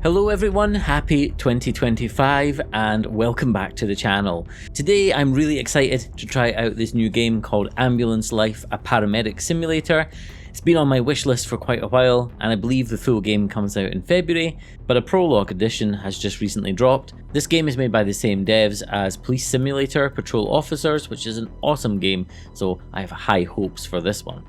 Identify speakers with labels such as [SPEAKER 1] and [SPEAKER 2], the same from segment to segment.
[SPEAKER 1] Hello everyone, happy 2025 and welcome back to the channel. Today I'm really excited to try out this new game called Ambulance Life, a Paramedic Simulator. It's been on my wish list for quite a while and I believe the full game comes out in February, but a prologue edition has just recently dropped. This game is made by the same devs as Police Simulator Patrol Officers, which is an awesome game, so I have high hopes for this one.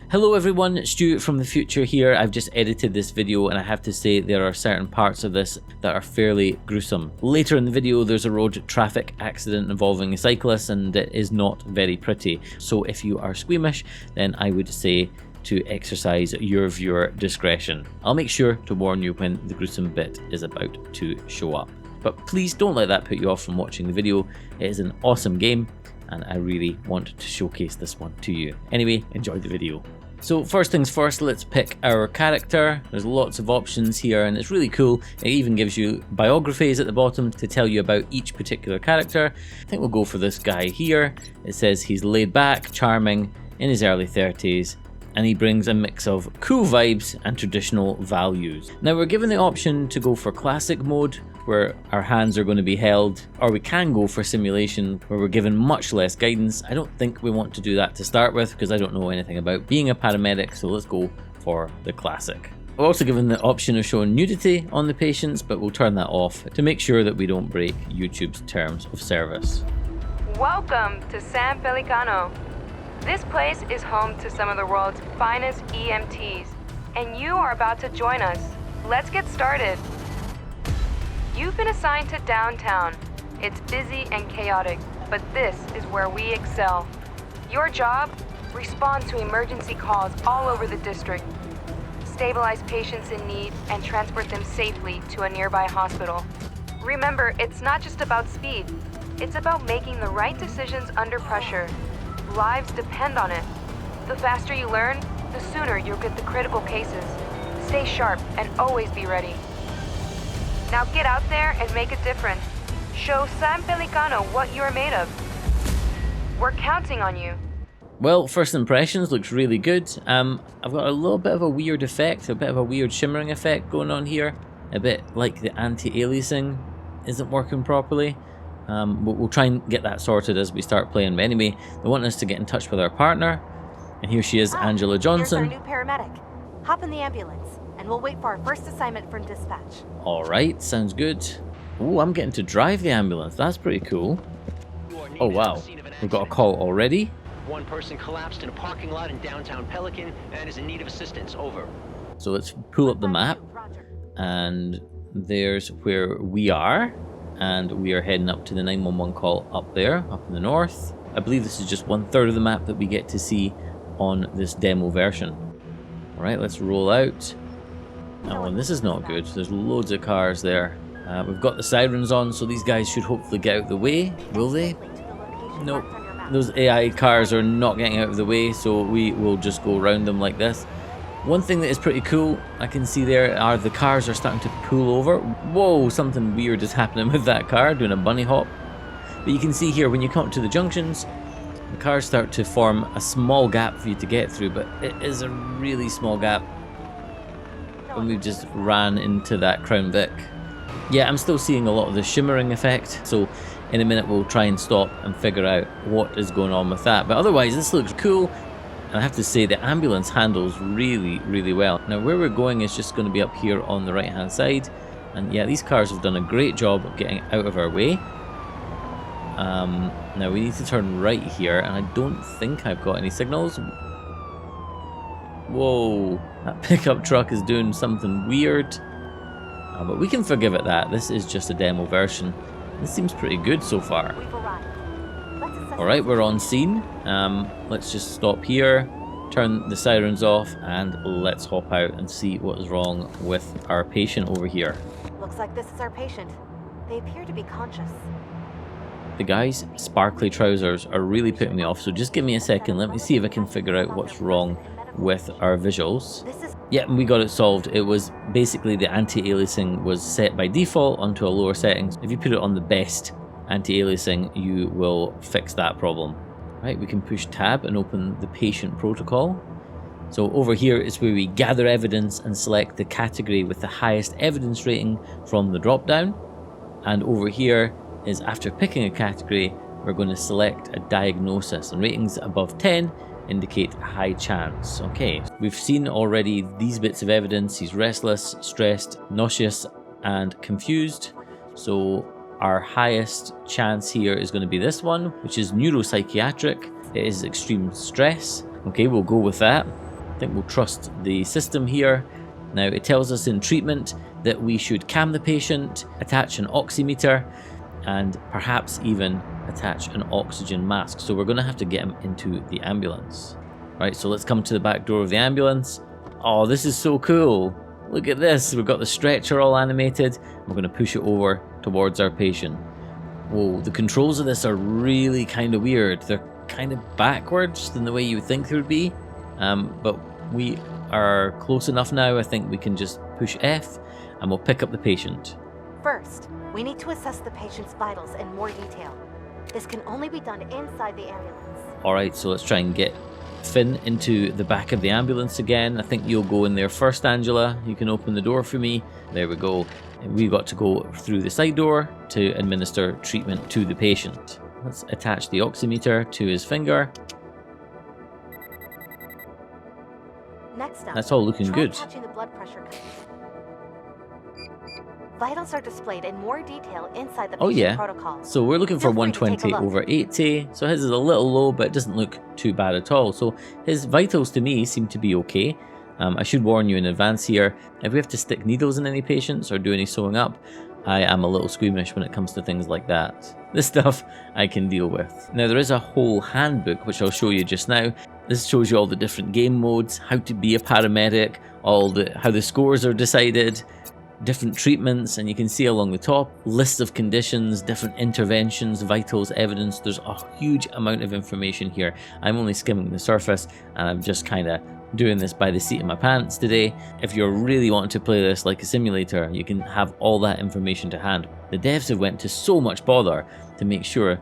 [SPEAKER 1] Hello everyone, Stu from the future here. I've just edited this video and I have to say there are certain parts of this that are fairly gruesome. Later in the video there's a road traffic accident involving a cyclist and it is not very pretty. So if you are squeamish, then I would say to exercise your viewer discretion. I'll make sure to warn you when the gruesome bit is about to show up. But please don't let that put you off from watching the video. It is an awesome game and I really want to showcase this one to you. Anyway, enjoy the video. So first things first, let's pick our character. There's lots of options here and it's really cool. It even gives you biographies at the bottom to tell you about each particular character. I think we'll go for this guy here. It says he's laid back, charming, in his early 30s, and he brings a mix of cool vibes and traditional values. Now we're given the option to go for classic mode, where our hands are going to be held, or we can go for simulation where we're given much less guidance. I don't think we want to do that to start with because I don't know anything about being a paramedic, so let's go for the classic. We're also given the option of showing nudity on the patients, but we'll turn that off to make sure that we don't break YouTube's terms of service.
[SPEAKER 2] Welcome to San Pelicano. This place is home to some of the world's finest EMTs, and you are about to join us. Let's get started. You've been assigned to downtown. It's busy and chaotic, but this is where we excel. Your job? Respond to emergency calls all over the district. Stabilize patients in need and transport them safely to a nearby hospital. Remember, it's not just about speed. It's about making the right decisions under pressure. Lives depend on it. The faster you learn, the sooner you'll get the critical cases. Stay sharp and always be ready. Now get out there and make a difference. Show San Pelicano what you're made of. We're counting on you.
[SPEAKER 1] Well, first impressions looks really good. I've got a little bit of a weird effect, a bit of a weird shimmering effect going on here. A bit like the anti-aliasing isn't working properly. We'll try and get that sorted as we start playing. But anyway, they want us to get in touch with our partner. And here she is, Angela Johnson.
[SPEAKER 3] Here's our new paramedic. Hop in the ambulance, and we'll wait for our first assignment from dispatch.
[SPEAKER 1] Alright, sounds good. Oh, I'm getting to drive the ambulance. That's pretty cool. Oh wow, we've got a call already.
[SPEAKER 4] One person collapsed in a parking lot in downtown Pelican and is in need of assistance. Over.
[SPEAKER 1] So let's pull up the map. And there's where we are. And we are heading up to the 911 call up there, up in the north. I believe this is just 1/3 of the map that we get to see on this demo version. Alright, let's roll out. Oh, and this is not good. There's loads of cars there. We've got the sirens on, so these guys should hopefully get out of the way. Will they? Nope. Those AI cars are not getting out of the way, so we will just go around them like this. One thing that is pretty cool, I can see there, are the cars are starting to pull over. Whoa, something weird is happening with that car, doing a bunny hop. But you can see here, when you come up to the junctions, the cars start to form a small gap for you to get through, but it is a really small gap. And we've just ran into that Crown Vic. Yeah, I'm still seeing a lot of the shimmering effect, so in a minute we'll try and stop and figure out what is going on with that. But otherwise, this looks cool. And I have to say the ambulance handles really, really well. Now where we're going is just going to be up here on the right hand side. And yeah, these cars have done a great job of getting out of our way. Now we need to turn right here, and I don't think I've got any signals. Whoa, that pickup truck is doing something weird. But we can forgive it that. This is just a demo version. This seems pretty good so far. Alright, we're on scene. Let's just stop here, turn the sirens off, and let's hop out and see what is wrong with our patient over here.
[SPEAKER 3] Looks like this is our patient. They appear to be conscious.
[SPEAKER 1] The guy's sparkly trousers are really putting me off, so just give me a second. Let me see if I can figure out what's wrong with our visuals. Yeah, we got it solved. It was basically the anti-aliasing was set by default onto a lower settings. If you put it on the best anti-aliasing, you will fix that problem. Right, we can push tab and open the patient protocol. So over here is where we gather evidence and select the category with the highest evidence rating from the drop down. And over here is, after picking a category, we're going to select a diagnosis, and ratings above 10 indicate a high chance. Okay, we've seen already these bits of evidence. He's restless, stressed, nauseous and confused. So our highest chance here is going to be this one, which is neuropsychiatric. It is extreme stress. Okay, we'll go with that. I think we'll trust the system here. Now it tells us in treatment that we should calm the patient, attach an oximeter, and perhaps even attach an oxygen mask. So we're going to have to get him into the ambulance. Right, so let's come to the back door of the ambulance. Oh, this is so cool. Look at this. We've got the stretcher all animated. We're going to push it over towards our patient. Whoa, the controls of this are really kind of weird. They're kind of backwards than the way you would think they would be. But we are close enough now. I think we can just push F and we'll pick up the patient.
[SPEAKER 3] First, we need to assess the patient's vitals in more detail. This can only be done inside the ambulance. Alright,
[SPEAKER 1] so let's try and get Finn into the back of the ambulance again. I think you'll go in there first, Angela. You can open the door for me. There we go. We've got to go through the side door to administer treatment to the patient. Let's attach the oximeter to his finger.
[SPEAKER 3] Next up,
[SPEAKER 1] that's all looking good.
[SPEAKER 3] Attaching the blood pressure cuff. Vitals are displayed in more detail inside the patient protocol.
[SPEAKER 1] So we're looking for 120 over 80. So his is a little low, but it doesn't look too bad at all. So his vitals to me seem to be okay. I should warn you in advance here, if we have to stick needles in any patients or do any sewing up, I am a little squeamish when it comes to things like that. This stuff I can deal with. Now there is a whole handbook which I'll show you just now. This shows you all the different game modes, how to be a paramedic, how the scores are decided, different treatments, and you can see along the top lists of conditions, different interventions, vitals, evidence. There's a huge amount of information here. I'm only skimming the surface and I'm just kind of doing this by the seat of my pants today. If you're really wanting to play this like a simulator, you can have all that information to hand. The devs have went to so much bother to make sure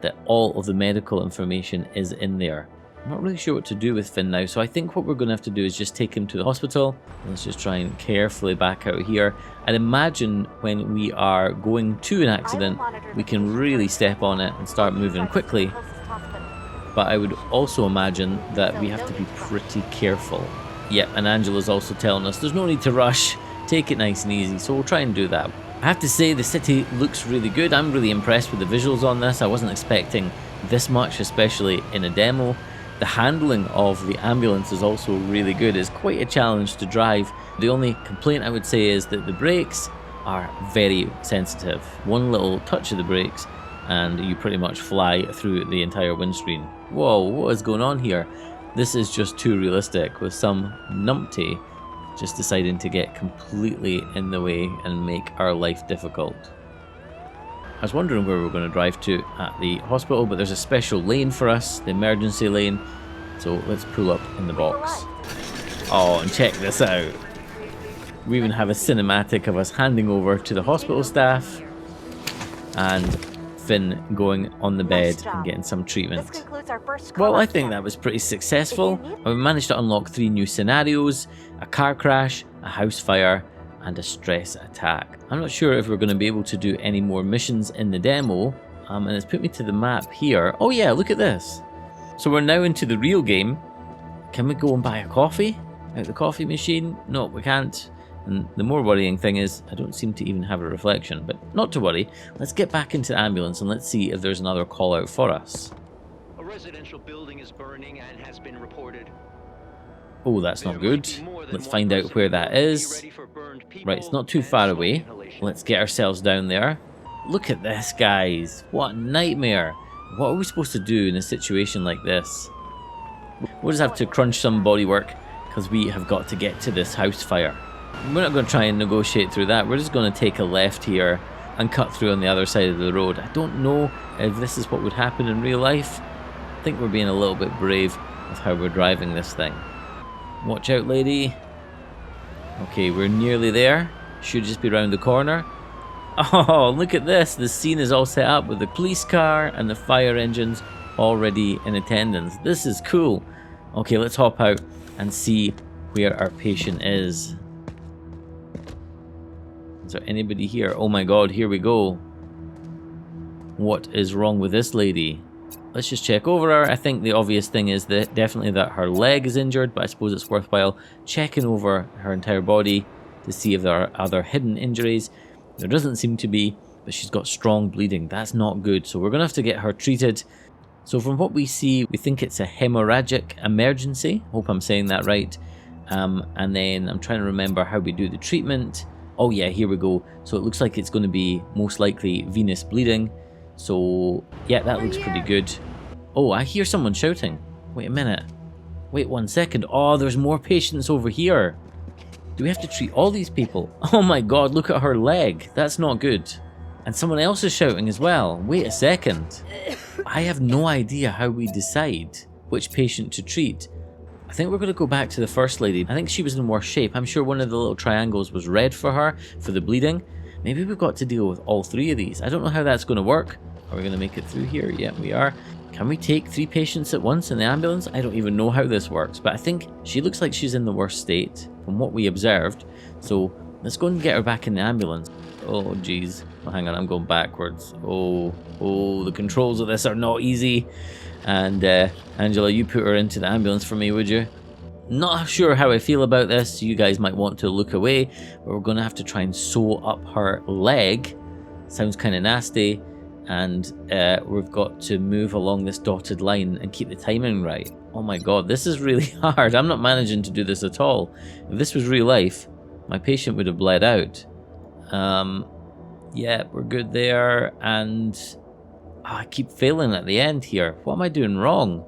[SPEAKER 1] that all of the medical information is in there. I'm not really sure what to do with Finn now, so I think what we're going to have to do is just take him to the hospital. Let's just try and carefully back out here. And imagine when we are going to an accident, we can really step on it and start moving quickly. But I would also imagine that we have to be pretty careful. Yep, and Angela's also telling us there's no need to rush, take it nice and easy, so we'll try and do that. I have to say the city looks really good. I'm really impressed with the visuals on this. I wasn't expecting this much, especially in a demo. The handling of the ambulance is also really good. It's quite a challenge to drive. The only complaint I would say is that the brakes are very sensitive. One little touch of the brakes and you pretty much fly through the entire windscreen. Whoa, what is going on here? This is just too realistic, with some numpty just deciding to get completely in the way and make our life difficult. I was wondering where we were going to drive to at the hospital, but there's a special lane for us, the emergency lane. So let's pull up in the box. Oh, and check this out. We even have a cinematic of us handing over to the hospital staff and Finn going on the bed and getting some treatment. Well, I think that was pretty successful. We managed to unlock 3 new scenarios: a car crash, a house fire, and a stress attack. I'm not sure if we're going to be able to do any more missions in the demo, and it's put me to the map here. Oh yeah, look at this. So we're now into the real game. Can we go and buy a coffee out the coffee machine? No, we can't. And the more worrying thing is, I don't seem to even have a reflection, but not to worry. Let's get back into the ambulance and let's see if there's another call out for us.
[SPEAKER 4] A residential building is burning and has been reported.
[SPEAKER 1] Oh, that's not good. Let's find out where that is. Right, it's not too far away. Let's get ourselves down there. Look at this, guys. What a nightmare. What are we supposed to do in a situation like this? We'll just have to crunch some bodywork because we have got to get to this house fire. We're not going to try and negotiate through that. We're just going to take a left here and cut through on the other side of the road. I don't know if this is what would happen in real life. I think we're being a little bit brave with how we're driving this thing. Watch out, lady. Okay, we're nearly there. Should just be around the corner. Oh, look at this. The scene is all set up with the police car and the fire engines already in attendance. This is cool. Okay, let's hop out. and see where our patient is. Is there anybody here? Oh my god, here we go. What is wrong with this lady? Let's just check over her. I think the obvious thing is that definitely that her leg is injured, but I suppose it's worthwhile checking over her entire body to see if there are other hidden injuries. There doesn't seem to be, but she's got strong bleeding. That's not good, so we're going to have to get her treated. So from what we see, we think it's a hemorrhagic emergency. Hope I'm saying that right. And then I'm trying to remember how we do the treatment. Oh yeah, here we go. So it looks like it's going to be most likely venous bleeding. So yeah, that looks pretty good. Oh, I hear someone shouting. Wait a minute. Wait 1 second. Oh, there's more patients over here. Do we have to treat all these people? Oh my god, look at her leg. That's not good. And someone else is shouting as well. Wait a second. I have no idea how we decide which patient to treat. I think we're going to go back to the first lady. I think she was in worse shape. I'm sure one of the little triangles was red for her, for the bleeding. Maybe we've got to deal with all three of these. I don't know how that's going to work. Are we going to make it through here? Yeah, we are. Can we take 3 patients at once in the ambulance? I don't even know how this works, but I think she looks like she's in the worst state from what we observed. So let's go and get her back in the ambulance. Oh, jeez. Oh, hang on, I'm going backwards. Oh, the controls of this are not easy. And Angela, you put her into the ambulance for me, would you? Not sure how I feel about this. You guys might want to look away, but we're going to have to try and sew up her leg. Sounds kind of nasty. And we've got to move along this dotted line and keep the timing right. Oh my god, this is really hard. I'm not managing to do this at all. If this was real life, my patient would have bled out. Yeah, we're good there. And I keep failing at the end here. What am I doing wrong?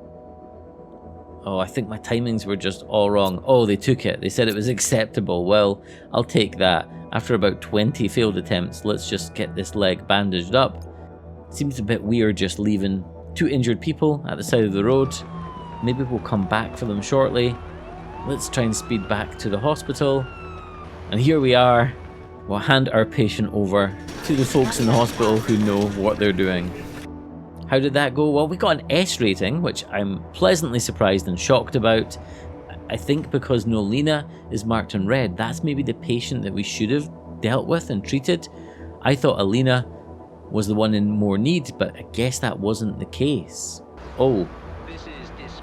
[SPEAKER 1] Oh, I think my timings were just all wrong. Oh, they took it. They said it was acceptable. Well, I'll take that. After about 20 failed attempts, let's just get this leg bandaged up. Seems a bit weird just leaving 2 injured people at the side of the road. Maybe we'll come back for them shortly. Let's try and speed back to the hospital. And here we are. We'll hand our patient over to the folks in the hospital who know what they're doing. How did that go? Well, we got an S rating, which I'm pleasantly surprised and shocked about. I think because Nolina is marked in red, that's maybe the patient that we should have dealt with and treated. I thought Alina was the one in more need, but I guess that wasn't the case. Oh,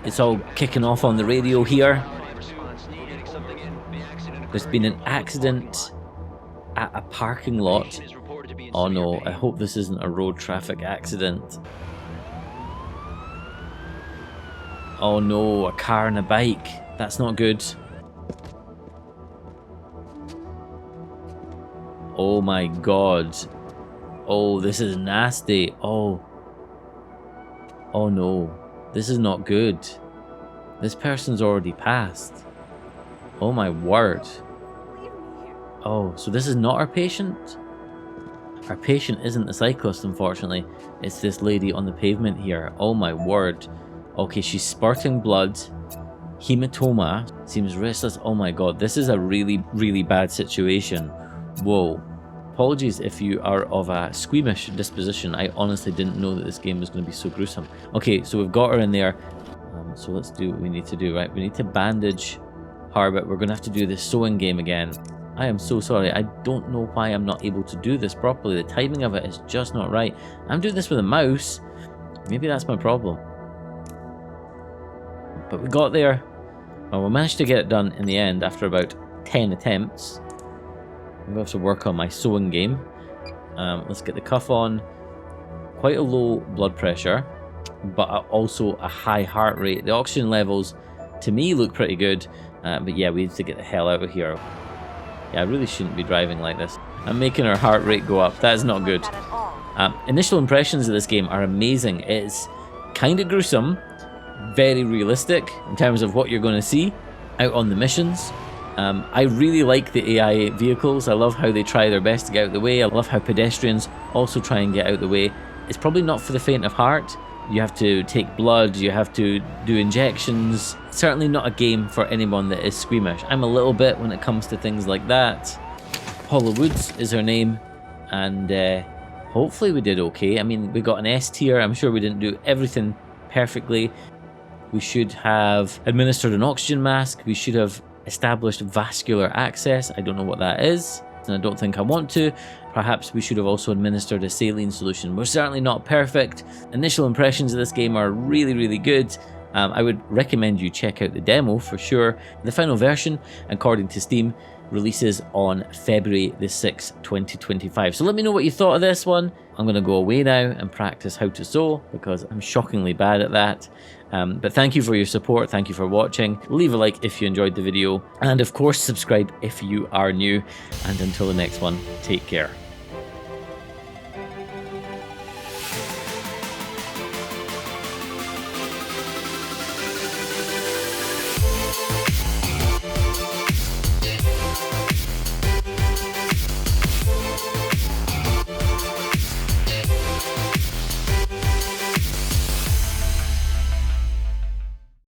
[SPEAKER 1] it's all kicking off on the radio here. There's been an accident at a parking lot. Oh no, I hope this isn't a road traffic accident. Oh no, a car and a bike. That's not good. Oh my god. Oh, this is nasty. Oh no. This is not good. This person's already passed. Oh my word. Oh, so this is not our patient? Our patient isn't the cyclist, unfortunately. It's this lady on the pavement here. Oh my word. Okay, she's spurting blood. Hematoma. Seems restless. Oh my god, this is a really, really bad situation. Whoa. Apologies if you are of a squeamish disposition. I honestly didn't know that this game was going to be so gruesome. Okay, so we've got her in there. So let's do what we need to do, right? We need to bandage her, but we're going to have to do this sewing game again. I am so sorry. I don't know why I'm not able to do this properly. The timing of it is just not right. I'm doing this with a mouse. Maybe that's my problem. But we got there. Well, we managed to get it done in the end after about 10 attempts. I'm going to have to work on my sewing game. Let's get the cuff on. Quite a low blood pressure, but also a high heart rate. The oxygen levels, to me, look pretty good. But yeah, we need to get the hell out of here. Yeah, I really shouldn't be driving like this. I'm making our heart rate go up. That is not good. Initial impressions of this game are amazing. It's kind of gruesome, very realistic in terms of what you're going to see out on the missions. I really like the AI vehicles. I love how they try their best to get out of the way. I love how pedestrians also try and get out of the way. It's probably not for the faint of heart. You have to take blood, you have to do injections. Certainly not a game for anyone that is squeamish. I'm a little bit when it comes to things like that. Paula Woods is her name, and hopefully we did okay. I mean, we got an S tier. I'm sure we didn't do everything perfectly. We should have administered an oxygen mask. We should have established vascular access. I don't know what that is, and I don't think I want to. Perhaps we should have also administered a saline solution. We're certainly not perfect. Initial impressions of this game are really, really good. I would recommend you check out the demo for sure. The final version, according to Steam, releases on February the 6th, 2025. So let me know what you thought of this one. I'm going to go away now and practice how to sew because I'm shockingly bad at that. But thank you for your support. Thank you for watching. Leave a like if you enjoyed the video. And of course, subscribe if you are new. And until the next one, take care.